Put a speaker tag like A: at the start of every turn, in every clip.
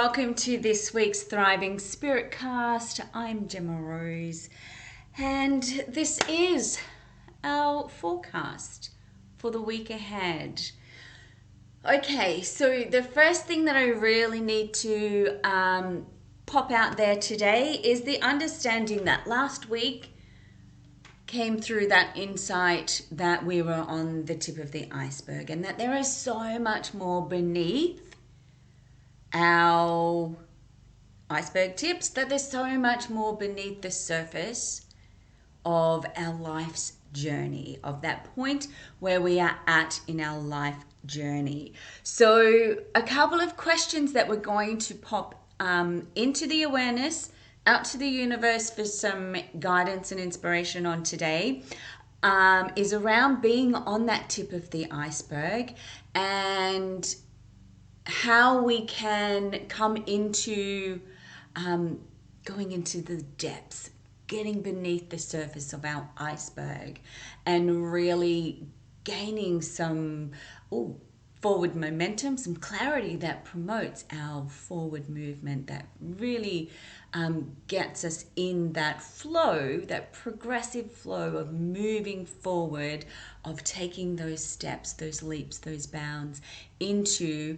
A: welcome to this week's Thriving SpiritCast. I'm Gemma Rose, and this is our forecast for the week ahead. Okay, so the first thing that I really need to pop out there today is the understanding that last week came through that insight that we were on the tip of the iceberg and that there is so much more beneath our iceberg tips, that there's so much more beneath the surface of our life's journey, of that point where we are at in our life journey. So a couple of questions that we're going to pop into the awareness, out to the universe for some guidance and inspiration on today, is around being on that tip of the iceberg and how we can come into going into the depths, getting beneath the surface of our iceberg and really gaining some forward momentum, some clarity that promotes our forward movement, that really gets us in that flow, that progressive flow of moving forward, of taking those steps, those leaps, those bounds into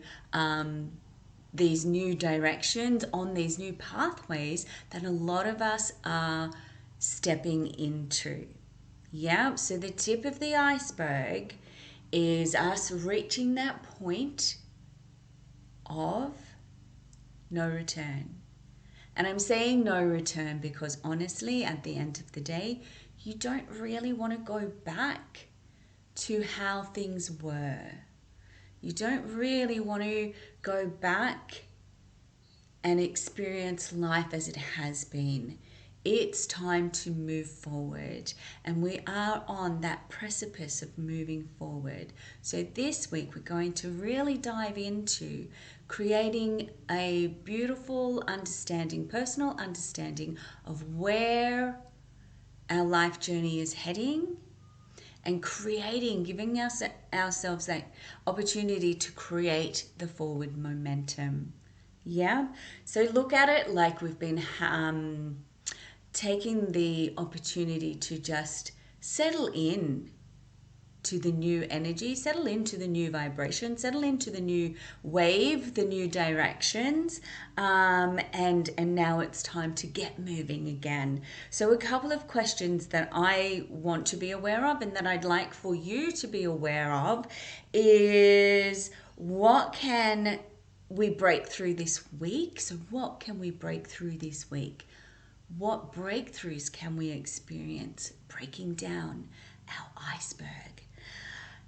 A: these new directions, on these new pathways that a lot of us are stepping into. Yeah, so the tip of the iceberg is us reaching that point of no return. And I'm saying no return because honestly, at the end of the day, you don't really want to go back to how things were. You don't really want to go back and experience life as it has been. It's time to move forward, and we are on that precipice of moving forward. So this week we're going to really dive into creating a beautiful understanding, personal understanding of where our life journey is heading, and giving ourselves that opportunity to create the forward momentum. Yeah, so look at it like we've been taking the opportunity to just settle in to the new energy, settle into the new vibration, settle into the new wave, the new directions, and now it's time to get moving again. So a couple of questions that I want to be aware of and that I'd like for you to be aware of is, what can we break through this week? So what can we break through this week? What breakthroughs can we experience breaking down our iceberg?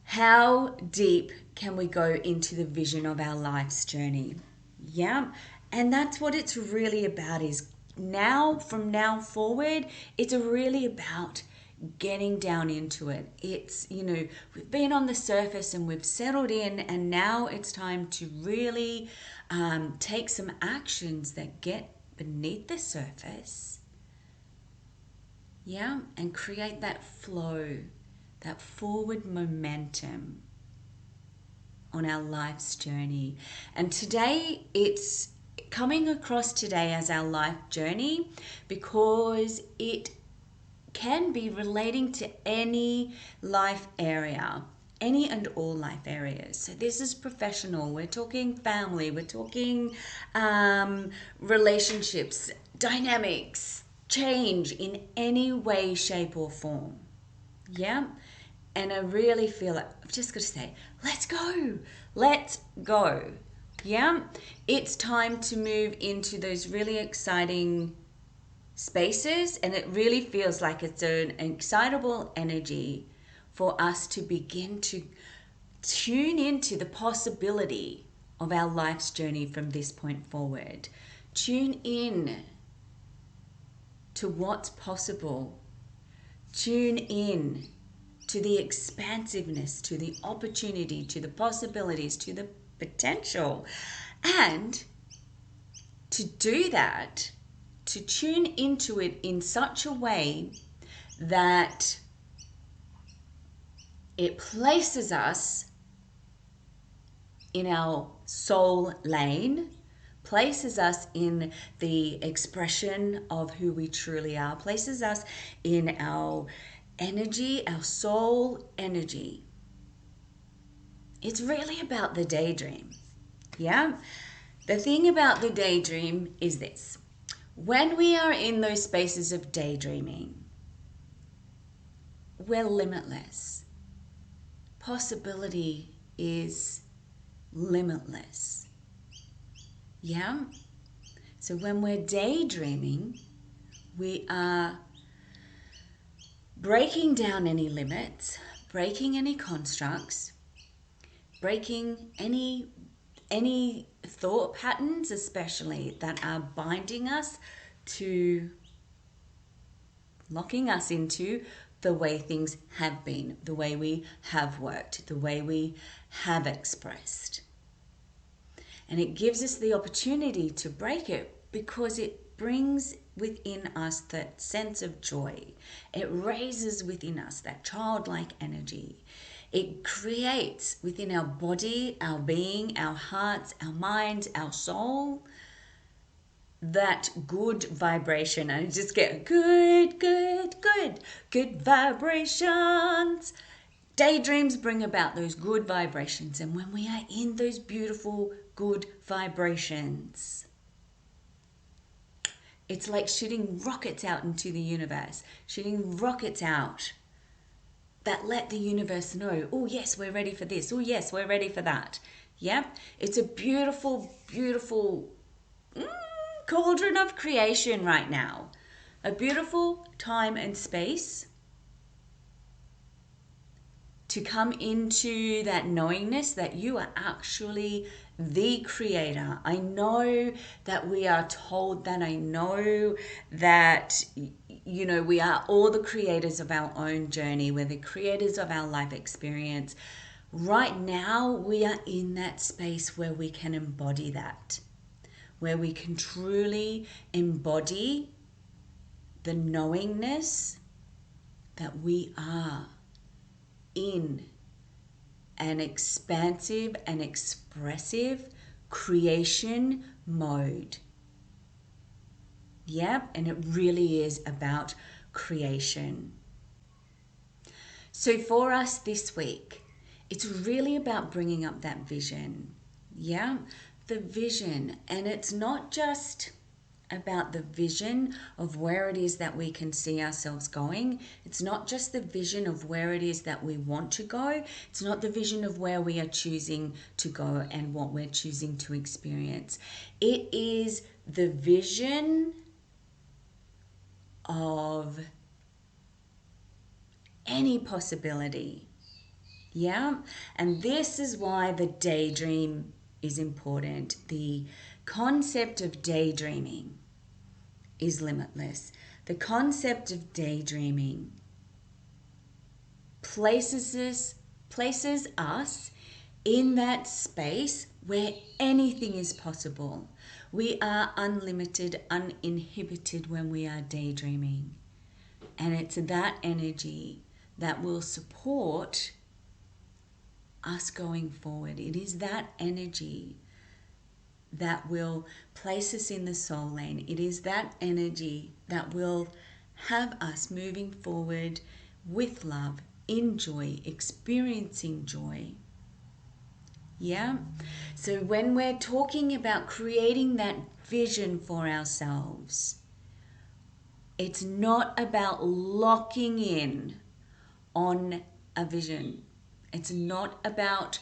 A: How deep can we go into the vision of our life's journey? Yeah, and that's what it's really about, is now, from now forward, it's really about getting down into it. It's, we've been on the surface and we've settled in, and now it's time to really take some actions that get beneath the surface, yeah, and create that flow, that forward momentum on our life's journey. And today it's coming across today as our life journey because it can be relating to any life area, any and all life areas. So this is professional, we're talking family, we're talking relationships, dynamics, change in any way, shape or form. Yeah. And I really feel like I've just got to say, let's go. Yeah. It's time to move into those really exciting spaces, and it really feels like it's an excitable energy for us to begin to tune into the possibility of our life's journey from this point forward. Tune in to what's possible. Tune in to the expansiveness, to the opportunity, to the possibilities, to the potential. And to do that, to tune into it in such a way that it places us in our soul lane, places us in the expression of who we truly are, places us in our energy, our soul energy. It's really about the daydream. Yeah? The thing about the daydream is this. When we are in those spaces of daydreaming, we're limitless. Possibility is limitless. Yeah? So when we're daydreaming, we are breaking down any limits, breaking any constructs, breaking any thought patterns, especially that are binding us to, locking us into the way things have been, the way we have worked, the way we have expressed. And it gives us the opportunity to break it because it brings within us that sense of joy. It raises within us that childlike energy. It creates within our body, our being, our hearts, our minds, our soul, that good vibration. And just get good vibrations. Daydreams bring about those good vibrations. And when we are in those beautiful, good vibrations, it's like shooting rockets out into the universe, shooting rockets out that let the universe know, oh yes, we're ready for this. Oh yes, we're ready for that. Yep. It's a beautiful, beautiful cauldron of creation right now. A beautiful time and space to come into that knowingness that you are actually the creator. I know that we are told that. I know that, we are all the creators of our own journey. We're the creators of our life experience. Right now, we are in that space where we can embody that, where we can truly embody the knowingness that we are in an expansive and expressive creation mode. Yep, and it really is about creation. So for us this week, it's really about bringing up that vision. Yeah, the vision. And it's not just about the vision of where it is that we can see ourselves going. It's not just the vision of where it is that we want to go. It's not the vision of where we are choosing to go and what we're choosing to experience. It is the vision of any possibility. Yeah, and this is why the daydream is important. The concept of daydreaming is limitless. The concept of daydreaming places us in that space where anything is possible. We are unlimited, uninhibited when we are daydreaming. And it's that energy that will support us going forward. It is that energy that will place us in the soul lane. It is that energy that will have us moving forward with love, in joy, experiencing joy. Yeah? So when we're talking about creating that vision for ourselves, it's not about locking in on a vision. It's not about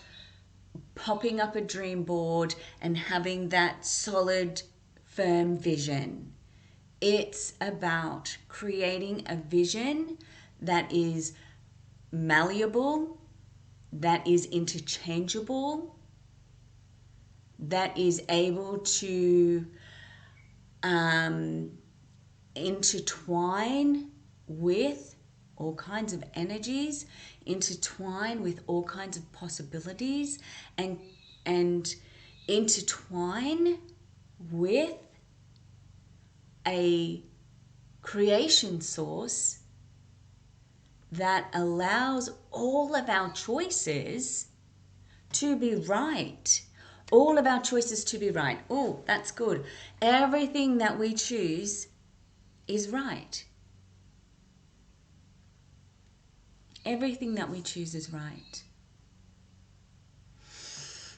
A: popping up a dream board and having that solid, firm vision. It's about creating a vision that is malleable, that is interchangeable, that is able to intertwine with all kinds of energies, intertwine with all kinds of possibilities, and intertwine with a creation source that allows all of our choices to be right. all of our choices to be right. Oh, that's good. Everything that we choose is right. Everything that we choose is right.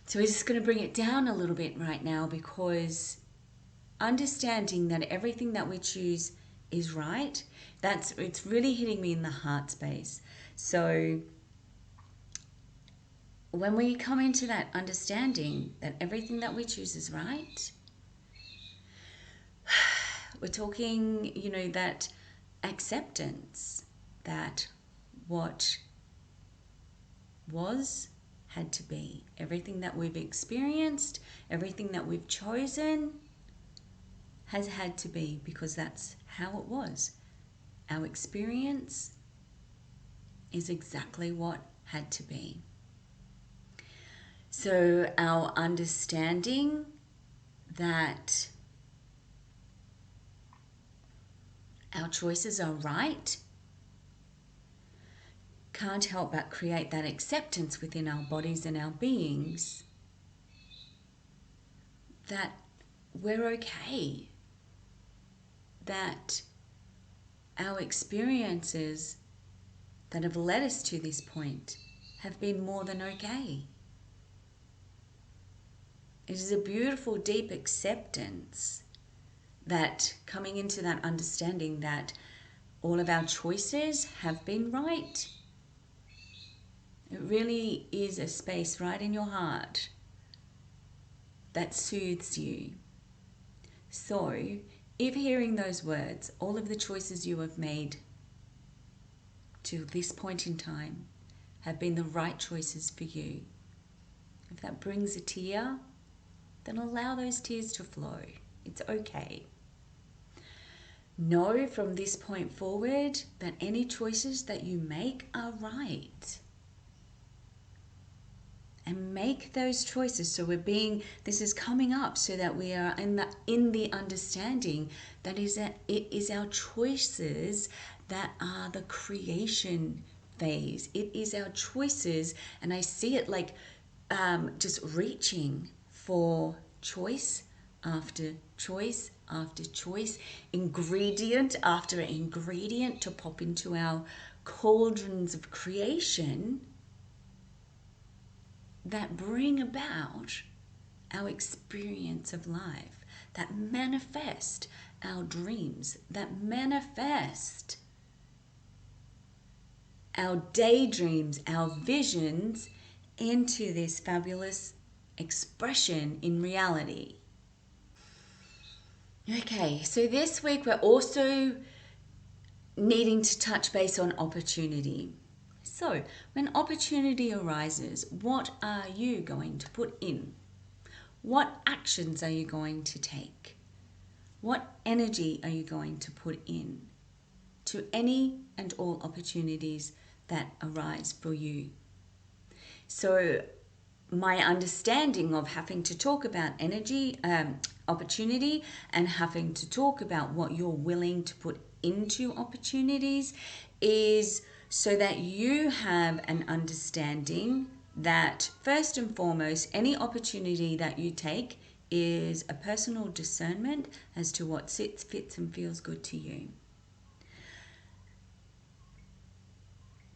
A: So we're just going to bring it down a little bit right now, because understanding that everything that we choose is right, it's really hitting me in the heart space. So when we come into that understanding that everything that we choose is right, we're talking, that acceptance that what was had to be. Everything that we've experienced, everything that we've chosen has had to be, because that's how it was. Our experience is exactly what had to be. So our understanding that our choices are right can't help but create that acceptance within our bodies and our beings that we're okay, that our experiences that have led us to this point have been more than okay. It is a beautiful, deep acceptance that coming into that understanding that all of our choices have been right. It really is a space right in your heart that soothes you. So, if hearing those words, all of the choices you have made to this point in time have been the right choices for you, if that brings a tear, then allow those tears to flow. It's okay. Know from this point forward that any choices that you make are right. And make those choices. So this is coming up so that we are in the understanding that it is our choices that are the creation phase. It is our choices, and I see it like just reaching for choice after choice after choice, ingredient after ingredient to pop into our cauldrons of creation that bring about our experience of life, that manifest our dreams, that manifest our daydreams, our visions into this fabulous expression in reality. Okay, so this week we're also needing to touch base on opportunity. So, when opportunity arises, what are you going to put in? What actions are you going to take? What energy are you going to put in to any and all opportunities that arise for you? So, my understanding of having to talk about opportunity, and having to talk about what you're willing to put into opportunities is so that you have an understanding that first and foremost, any opportunity that you take is a personal discernment as to what sits, fits, and feels good to you.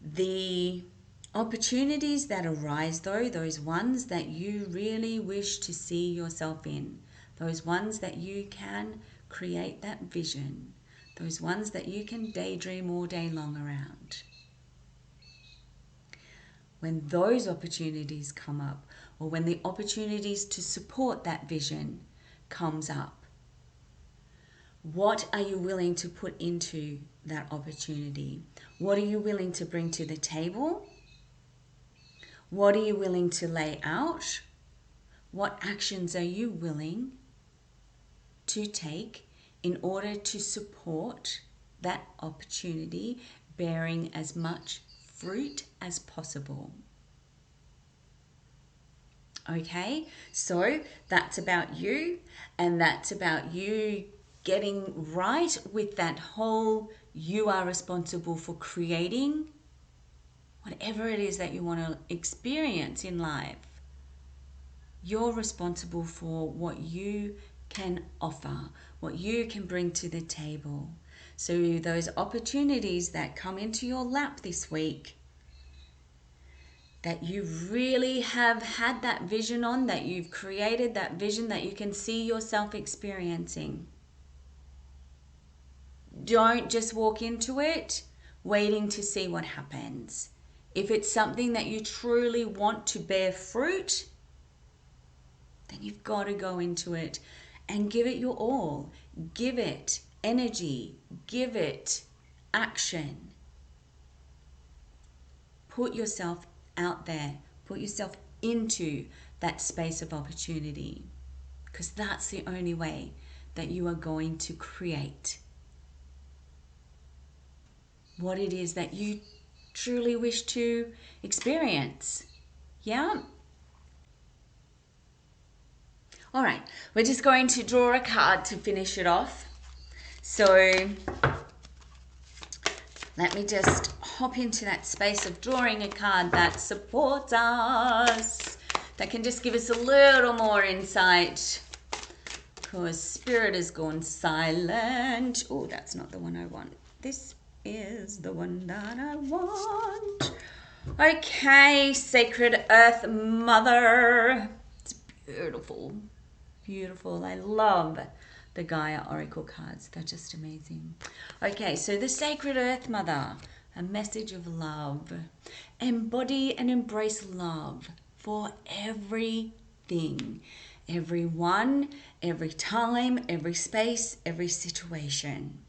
A: The opportunities that arise, though, those ones that you really wish to see yourself in, those ones that you can create that vision, those ones that you can daydream all day long around. When those opportunities come up, or when the opportunities to support that vision comes up, what are you willing to put into that opportunity? What are you willing to bring to the table? What are you willing to lay out? What actions are you willing to take in order to support that opportunity bearing as much fruit as possible? Okay, so that's about you, and that's about you getting right with that whole you are responsible for creating whatever it is that you want to experience in life. You're responsible for what you can offer, what you can bring to the table. So those opportunities that come into your lap this week, that you really have had that vision on, that you've created that vision that you can see yourself experiencing. Don't just walk into it waiting to see what happens. If it's something that you truly want to bear fruit, then you've got to go into it and give it your all. Give it energy. Give it action. Put yourself out there. Put yourself into that space of opportunity, because that's the only way that you are going to create what it is that you truly wish to experience. Yeah? All right, we're just going to draw a card to finish it off. So let me just hop into that space of drawing a card that supports us, that can just give us a little more insight, because Spirit has gone silent. Oh, that's not the one I want. This is the one that I want. Okay, Sacred Earth Mother. It's beautiful. Beautiful. I love the Gaia Oracle cards. They're just amazing. Okay, so the Sacred Earth Mother, a message of love. Embody and embrace love for everything, everyone, every time, every space, every situation.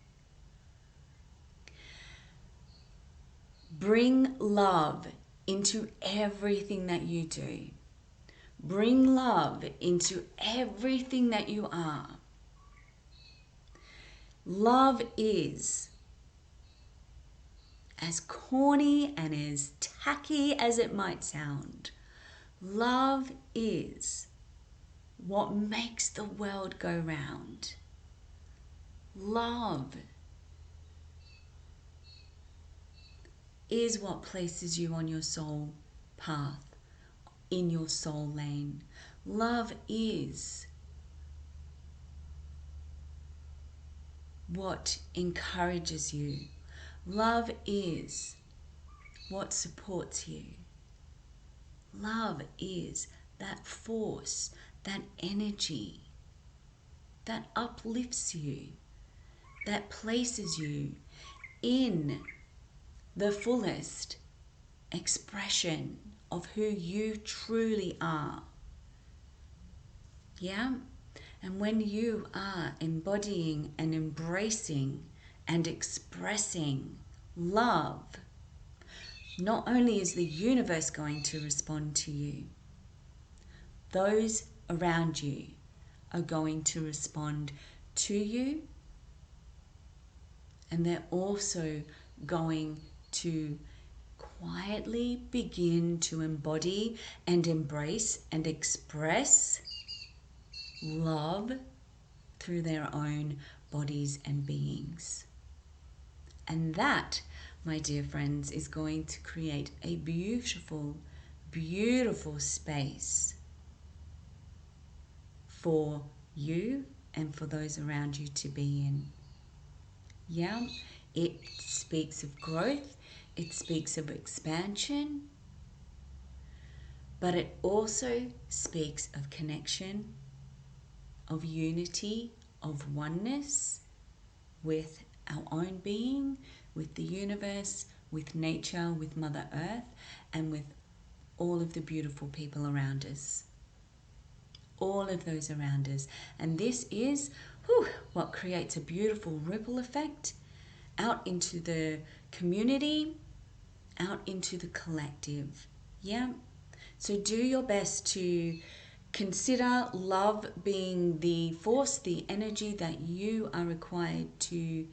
A: Bring love into everything that you do. Bring love into everything that you are. Love is, as corny and as tacky as it might sound, love is what makes the world go round. Love is what places you on your soul path, in your soul lane. Love is what encourages you. Love is what supports you. Love is that force, that energy that uplifts you, that places you in the fullest expression of who you truly are. Yeah? And when you are embodying and embracing and expressing love, not only is the universe going to respond to you, those around you are going to respond to you, and they're also going to quietly begin to embody and embrace and express love through their own bodies and beings. And that, my dear friends, is going to create a beautiful, beautiful space for you and for those around you to be in. Yeah, it speaks of growth, it speaks of expansion, but it also speaks of connection, of unity, of oneness with our own being, with the universe, with nature, with Mother Earth, and with all of the beautiful people around us. All of those around us. And this is what creates a beautiful ripple effect out into the community, out into the collective. Yeah? So do your best to consider love being the force, the energy that you are required to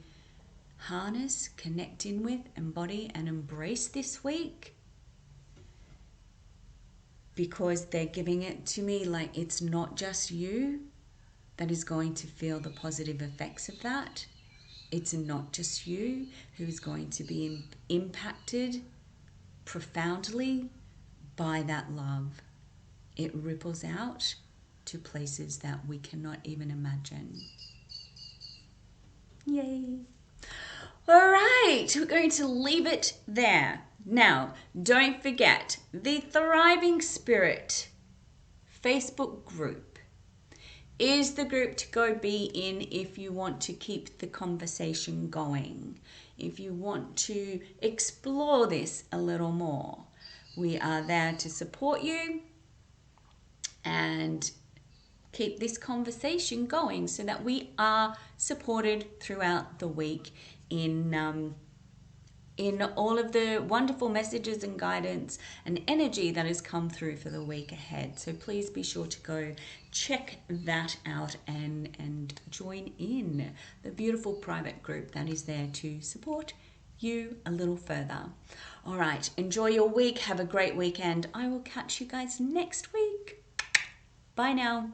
A: harness, connect in with, embody, and embrace this week. Because they're giving it to me like it's not just you that is going to feel the positive effects of that. It's not just you who is going to be impacted profoundly by that love. it ripples out to places that we cannot even imagine. Yay. All right, we're going to leave it there. Now, don't forget the Thriving Spirit Facebook group is the group to go be in if you want to keep the conversation going, if you want to explore this a little more. We are there to support you and keep this conversation going so that we are supported throughout the week in all of the wonderful messages and guidance and energy that has come through for the week ahead. So please be sure to go check that out and join in the beautiful private group that is there to support you a little further. All right, enjoy your week. Have a great weekend. I will catch you guys next week. Bye now.